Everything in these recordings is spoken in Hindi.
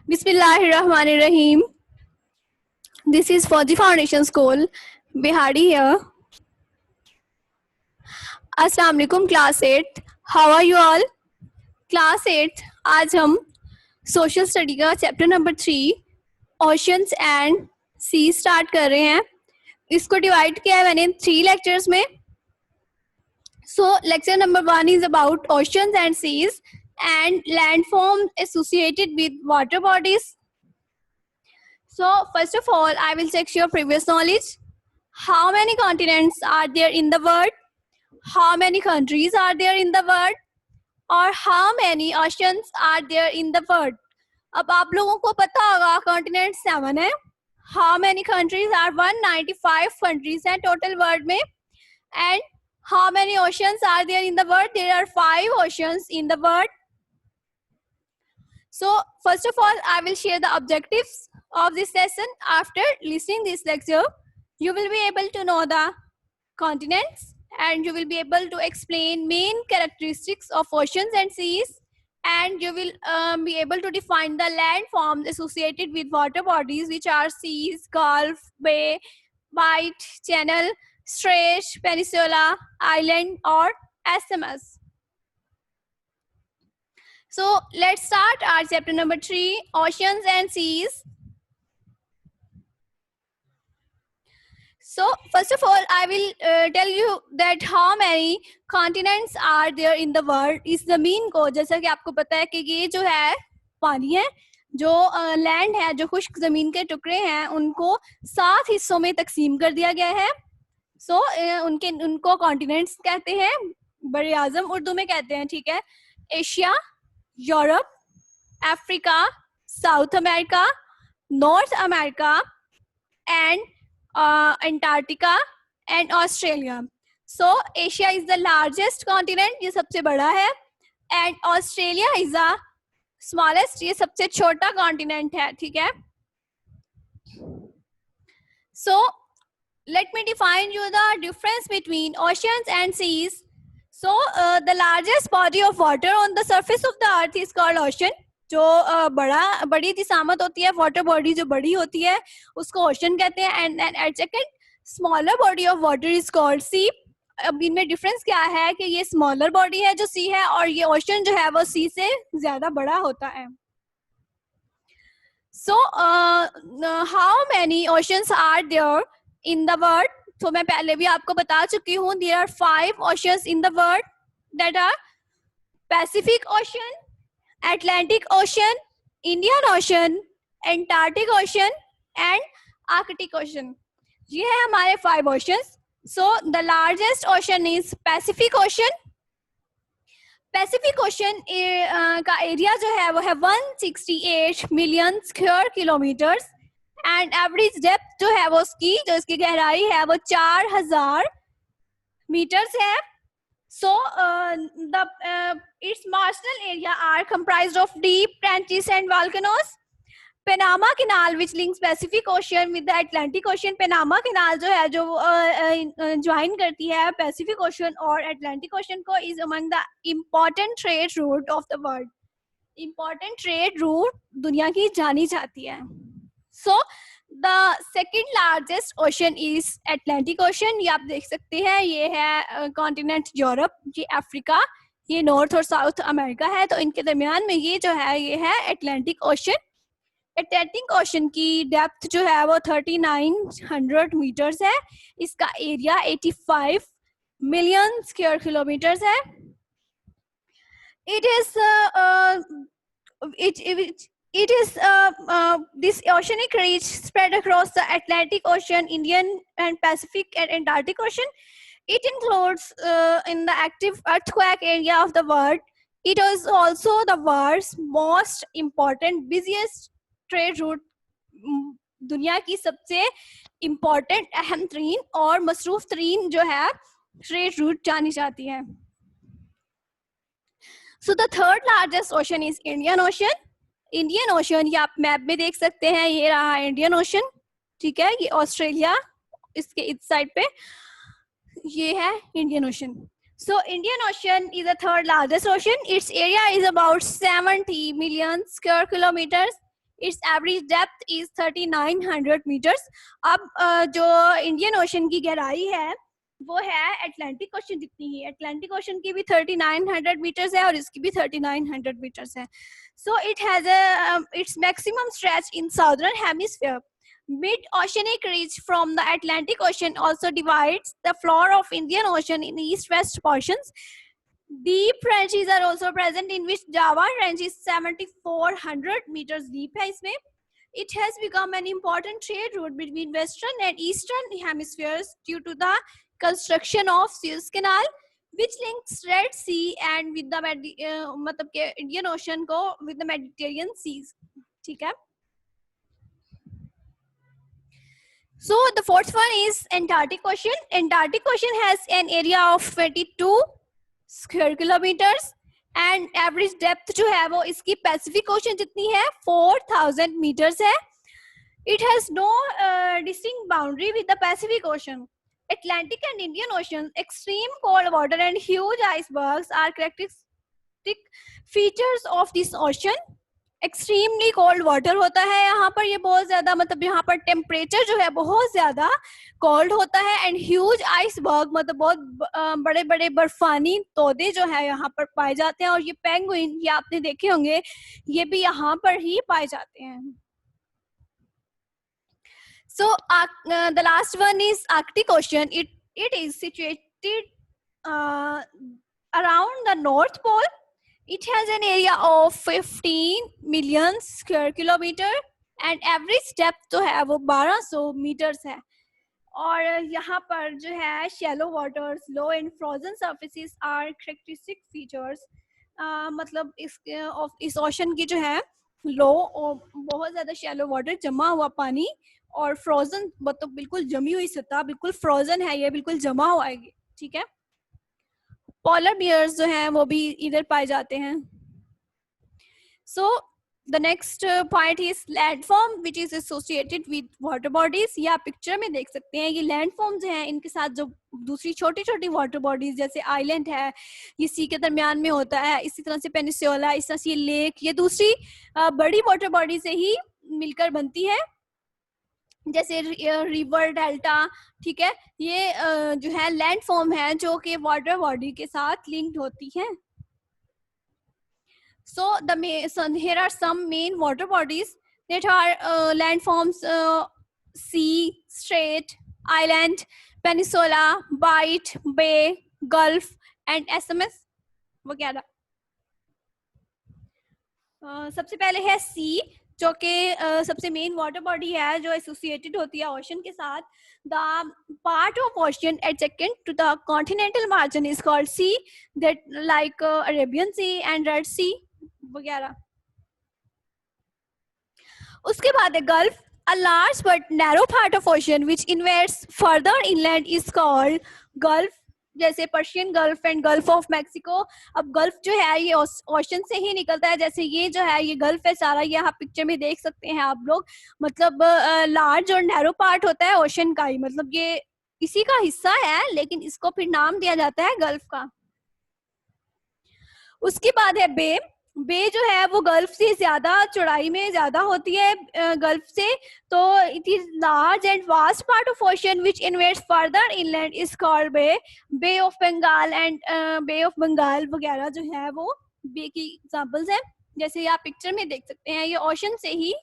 Bismillahirrahmanirrahim. This is Fauji Foundation School, Bihari here. Assalamu alaikum class 8. How are you all? Class 8. आज हम सोशल स्टडी का chapter number 3 oceans and sea start कर रहे हैं. इसको डिवाइड किया है मैंने 3 लेक्चर्स में. So lecture number 1 is about oceans and seas and landforms associated with water bodies. So first of all, I will check your previous knowledge. How many continents are there in the world? How many countries are there in the world? Or how many oceans are there in the world? अब आप लोगों को पता होगा continent 7 है. How many countries are 195 countries हैं total world में. And how many oceans are there in the world? There are 5 oceans in the world. So first of all, I will share the objectives of this lesson. After listening this lecture, you will be able to know the continents and you will be able to explain main characteristics of oceans and seas, and you will be able to define the landforms associated with water bodies, which are seas, gulf, bay, bight, channel, strait, peninsula, island or SMS. So let's start our chapter number 3, oceans and seas. So first of all, I will tell you that how many continents are there in the world. इस ज़मीन को, जैसा कि आपको पता है कि ये जो है पानी है, जो लैंड है, जो खुश्क ज़मीन के टुकड़े हैं, उनको 7 हिस्सों में तकसीम कर दिया गया है. So उनको कॉन्टिनेंट्स कहते हैं, बड़े आज़म उर्दू में कहते हैं, ठीक है. Asia, Europe, Africa, south America, north America and Antarctica and Australia. So Asia is the largest continent, ये सबसे बड़ा है, and Australia is the smallest, ये सबसे छोटा continent है, ठीक है. So let me define you the difference between oceans and seas. So the largest body of water on the surface of the earth is called ocean. जो बड़ी जिसामत होती है, वाटर बॉडी जो बड़ी होती है, उसको ओशन कहते हैं. And at second, smaller body of water is called sea. अब इनमें डिफरेंस क्या है कि ये स्मॉलर बॉडी है जो सी है, और ये ओशन जो है वो सी से ज्यादा बड़ा होता है. So how many oceans are there in the world. तो मैं पहले भी आपको बता चुकी हूँ, there are 5 oceans in the world, that are Pacific Ocean, Atlantic Ocean, Indian Ocean, Antarctic Ocean and Arctic Ocean. ये है हमारे 5 oceans. So the largest ocean is Pacific Ocean. Pacific Ocean का एरिया जो है वो है 168 million square kilometers and average depth जो है वो उसकी, जो इसकी गहराई है वो 4000 meters है. So its marginal area are comprised of deep trenches and volcanoes. Panama Canal, which links Pacific Ocean with the Atlantic Ocean. Panama Canal जो है, जो join करती है Pacific Ocean और Atlantic Ocean को, is among the important trade route of the world. Important trade route दुनिया की जानी जाती है. So the second largest ocean is Atlantic Ocean. ये आप देख सकते हैं, ये है कॉन्टिनेंट यूरोप, ये अफ्रीका, ये नॉर्थ और साउथ अमेरिका है. तो इनके दरमियान में ये जो है, ये है अटलांटिक ओशन. अटलांटिक ओशन की डेप्थ जो है वो 3900 मीटर्स है. इसका एरिया 85 मिलियन स्क्वायर किलोमीटर्स है. It is this oceanic reach spread across the Atlantic Ocean, Indian and Pacific and Antarctic Ocean. It includes in the active earthquake area of the world. It is also the world's most important, busiest trade route. दुनिया की सबसे important, अहम तरीन और मसरूफ तरीन जो है trade route जानी जाती है. So the third largest ocean is Indian Ocean. Indian ocean, ये आप मैप में देख सकते हैं, ये रहा इंडियन ओशन, ठीक है. ये ऑस्ट्रेलिया, इसके इस साइड पे ये है Indian ocean. So Indian Ocean is the third largest ocean. Its area is about 70 million square kilometers. It's average depth is 3900 metres. अब जो इंडियन ओशन की गहराई है वो है अटलांटिक ओशन जितनी ही। अटलांटिक ओशन की भी 3900 मीटर्स है और इसकी भी 3900 मीटर्स है। So it has its maximum stretch in southern hemisphere. Mid-oceanic ridge from the Atlantic Ocean also divides the floor of Indian Ocean in east-west portions. Deep trenches are also present in which Java Trench is 7400 meters deep है इसमें। It has become an important trade route between western and eastern hemispheres due to the construction of Suez Canal, which links Red Sea and with the मतलब के Indian Ocean को with the Mediterranean seas। ठीक है। So the fourth one is Antarctic Ocean. Antarctic Ocean has an area of 22 square kilometers and average depth जो है वो इसकी Pacific Ocean जितनी है 4000 meters है। It has no distinct boundary with the Pacific Ocean. Atlantic and Indian Oceans, extreme cold water and huge icebergs are characteristic features of this ocean. Extremely cold water होता है यहाँ पर, ये बहुत ज्यादा मतलब यहाँ पर टेम्परेचर जो है बहुत ज्यादा कोल्ड होता है। एंड ह्यूज आइसबर्ग मतलब बहुत बड़े बड़े बर्फानी तोदे जो है यहाँ पर पाए जाते हैं। और ये पेंगुइन ये आपने देखे होंगे ये भी यहाँ पर ही पाए जाते हैं। So the last one is Arctic Ocean. It is situated around the North Pole. It has an area of 15 million square kilometer and average depth जो है वो 1200 meters है। और यहाँ पर जो है shallow waters, low and frozen surfaces are characteristic features। मतलब इस ओशन की जो है लो और बहुत ज्यादा शैलो वाटर, जमा हुआ पानी, और फ्रोजन मतलब बिल्कुल जमी हुई सतह, बिल्कुल फ्रोजन है ये, बिल्कुल जमा हुआ है। ठीक है। पोलर बियर्स जो हैं वो भी इधर पाए जाते हैं। So the next point is landform which is associated with water bodies. ये आप पिक्चर में देख सकते हैं। ये लैंडफॉर्म जो है इनके साथ जो दूसरी छोटी छोटी वाटर बॉडीज जैसे आइलैंड है ये सी के दरमियान में होता है, इसी तरह से पेनिसुला, इस तरह से ये लेक, ये दूसरी बड़ी वाटर बॉडी से ही मिलकर बनती है जैसे रिवर डेल्टा। ठीक है। ये जो है लैंड फॉर्म है जो कि वाटर बॉडी के साथ लिंक्ड होती है। So here are some main water bodies that are landforms: sea, strait, island, peninsula, bight, bay, gulf and SMS वगैरह। सबसे पहले है सी जो कि सबसे मेन वाटर बॉडी है जो एसोसिएटेड होती है ओशन के साथ। The part of ocean adjacent to the continental margin is called sea, that like Arabian Sea and Red Sea वगैरह। उसके बाद है gulf, a large but narrow part of ocean which invades further inland is called gulf, जैसे Persian gulf and gulf of Mexico. अब गल्फ जो है ये ओशन से ही निकलता है, जैसे ये जो है ये गल्फ है सारा, ये आप पिक्चर में देख सकते हैं आप लोग। मतलब लार्ज और नैरो पार्ट होता है ओशन का ही, मतलब ये इसी का हिस्सा है लेकिन इसको फिर नाम दिया जाता है गल्फ का। उसके बाद है बे। बे जो है वो गल्फ से ज्यादा चौड़ाई में ज्यादा होती है गल्फ से, तो it is large and vast part of ocean which indents further inland is called bay. Bay of Bengal and bay of Bengal वगैरह जो है वो बे की एग्जांपल्स हैं। जैसे आप पिक्चर में देख सकते हैं ये ओशन से ही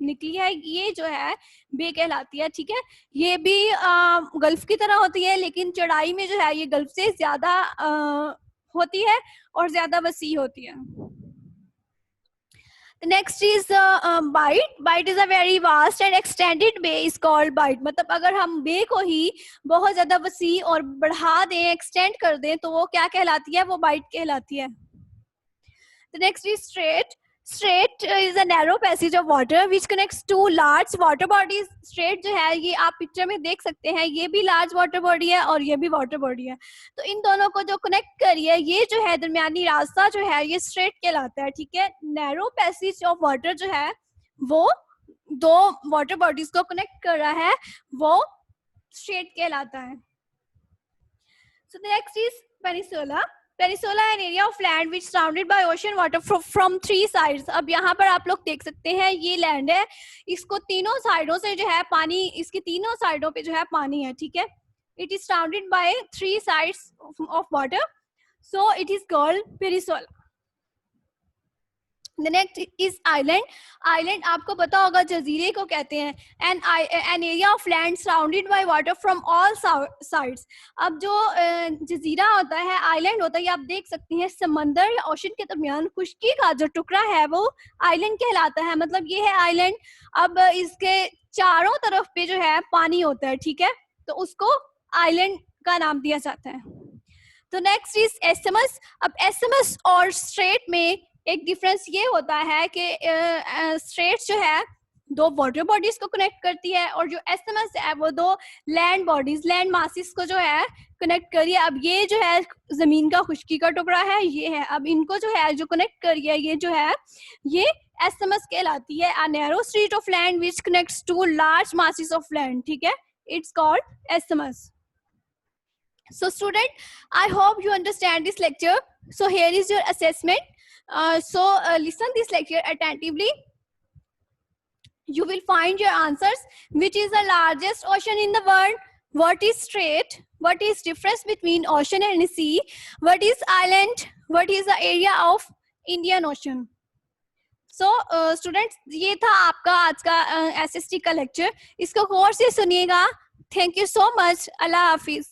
निकली है, ये जो है बे कहलाती है। ठीक है। ये भी गल्फ की तरह होती है लेकिन चौड़ाई में जो है ये गल्फ से ज्यादा होती है और ज्यादा वसी होती है। The next is bight. Bight is a very vast and extended bay is called bight. मतलब अगर हम बे को ही बहुत ज्यादा वसी और बढ़ा दें, एक्सटेंड कर दें, तो वो क्या कहलाती है? वो बाइट कहलाती है। The next is strait. Strait is a narrow passage of water which connects two large water bodies. Strait जो है ये आप पिक्चर में देख सकते हैं, ये भी लार्ज वाटर बॉडी है और ये भी वाटर बॉडी है, तो इन दोनों को जो कनेक्ट करिए ये जो है दरमियानी रास्ता जो है ये स्ट्रेट कहलाता है। ठीक है। नैरो पैसेज ऑफ वाटर जो है वो दो वाटर बॉडीज को कनेक्ट कर रहा है, वो स्ट्रेट कहलाता है। So the next is peninsula. Peninsula an area of land which surrounded by ocean water from 3 sides. अब यहाँ पर आप लोग देख सकते हैं ये लैंड है, इसको तीनों साइडों से जो है पानी, इसकी तीनों साइडों पे जो है पानी है, ठीक है। It is surrounded by 3 sides of water, so it is called peninsula. The next is island. Island आपको पता होगा जजीरे को कहते हैं। an area of land surrounded by water from all sides। अब जो जजीरा होता है, आइलैंड होता है, ये आप देख सकते हैं समंदर या ओशन के दरमियान खुश्की का जो टुकड़ा है वो आइलैंड कहलाता है। मतलब ये है आइलैंड। अब इसके चारों तरफ पे जो है पानी होता है, ठीक है, तो उसको आइलैंड का नाम दिया जाता है। तो नेक्स्ट इज एसएमएस। अब एसएमएस और स्ट्रेट में एक डिफरेंस ये होता है कि स्ट्रेट जो है दो वाटर बॉडीज को कनेक्ट करती है, और जो एसएमएस है वो दो लैंड बॉडीज, लैंड मासिस को जो है कनेक्ट करी है। अब ये जो है जमीन का खुश्की का टुकड़ा है, ये है। अब इनको जो है जो कनेक्ट करी है, ये जो है ये एसएमएस कहलाती है। A narrow street of land which connects to large masses of land, ठीक है, it's called isthmus. So student, I hope you understand this lecture. So here is your assessment. Listen this lecture attentively. You will find your answers. Which is the largest ocean in the world? What is strait? What is difference between ocean and sea? What is island? What is the area of Indian Ocean? So students, ये था आपका आज का SST का lecture. इसको गौर से सुनिएगा. Thank you so much. Allah Hafiz.